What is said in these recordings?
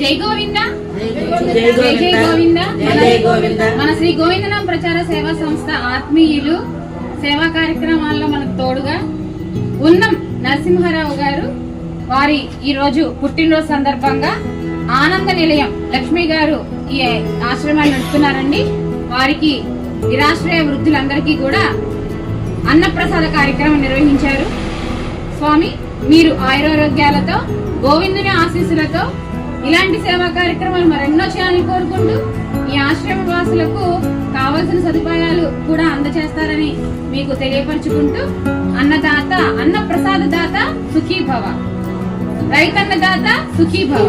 జై గోవింద జై జై గోవింద. మన శ్రీ గోవిందనామ ప్రచార సేవా సంస్థ ఆత్మీయులు సేవా కార్యక్రమాల్లో మనకు తోడుగా ఉన్నం నరసింహారావు గారు వారి ఈ రోజు పుట్టినరోజు సందర్భంగా ఆనంద నిలయం లక్ష్మి గారు ఈ ఆశ్రమాన్ని నడుపుతున్నారండి. వారికి నిరాశ్రయ వృద్ధులందరికీ కూడా అన్నప్రసాద కార్యక్రమం నిర్వహించారు. స్వామి మీరు ఆయురారోగ్యాలతో గోవిందుని ఆశీస్సులతో ఇలాంటి సేవా కార్యక్రమాలు మరెన్నో చేయాలని కోరుకుంటూ ఈ ఆశ్రమ వాసులకు కావలసిన సదుపాయాలు కూడా అందజేస్తారని మీకు తెలియపరుచుకుంటూ అన్నదాత అన్న ప్రసాద దాత సుఖీభవ, రైతన్న దాత సుఖీభవ.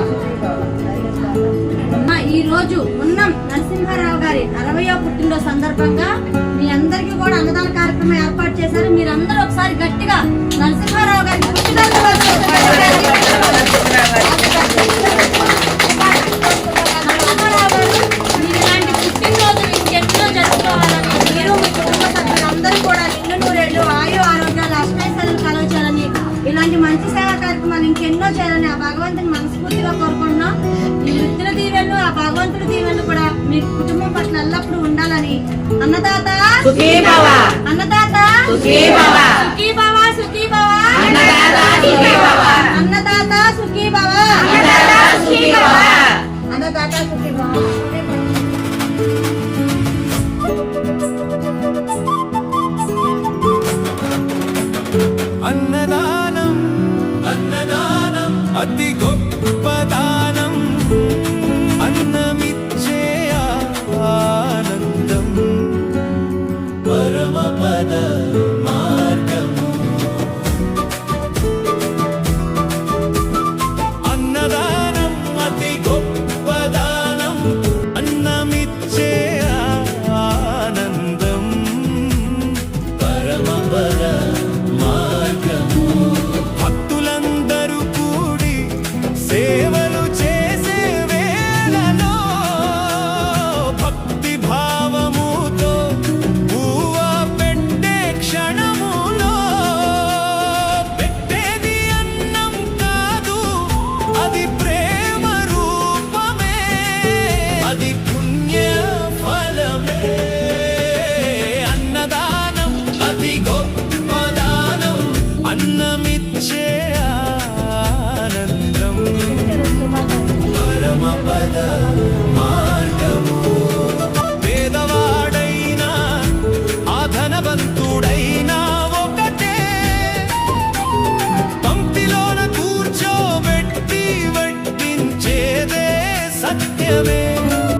ఈ రోజు ఉన్నం నరసింహారావు గారి 60వ పుట్టినరోజు సందర్భంగా మీ అందరికీ కూడా అన్నదాన కార్యక్రమం ఏర్పాటు చేశారు. మీరందరూ ఒకసారి గట్టిగా నరసింహారావు గారి ఇలాంటి పుట్టినరోజు ఇంకెన్నో జరుపుకోవాలని మీరు మీ కుటుంబ సభ్యులందరూ కూడా నిండు నూరేళ్లు ఆయు ఆరోగ్యాలు అష్టైశ్వర్యాలు కలగాలని ఇలాంటి మంచి సేవా కార్యక్రమాలు ఇంకెన్నో చేయాలని ఆ భగవంతుని మనస్ఫూర్తిగా కోరుకుంటున్నాం. ఈ వృత్తుల దీవెనలు ఆ భగవంతుడి దీవెనలు కూడా మీ కుటుంబం పట్ల ఎల్లప్పుడూ ఉండాలని అన్నదాత సుఖీభవ, అన్నదాత సుఖీభవ, సుఖీభవ, సుఖీభవ, అన్నదాత సుఖీభవ, అన్నదాత సుఖీభవ, అన్నదాత సుఖీభవ, అన్నదాత సుఖీభవ. అన్నదానం అన్నదానం అతి గొప్ప దానం, అన్నమిచ్చే ఆనందం పరమపద మార్గము. అన్నదానం అతి గొప్ప దానం, అన్నమిచ్చే ఆనందం పరమపద మార్గము. భక్తులందరూ కూడి సేవలు చేసే వేళలో భక్తి భావముతో పూవ పెట్టే క్షణములో పెట్టేది అన్నం కాదు, అది ప్రేమ రూపమే, అది పుణ్య ఫలమే. అన్నదానం అతి గొప్ప దానం, అన్నమిచ్చే ఆనందం పరమపద మార్గము. పేదవాడైనా ఆ ధనవంతుడైనా ఒకటే, పంక్తిలోన కూర్చోబెట్టి వడ్డించేదే సత్యమే.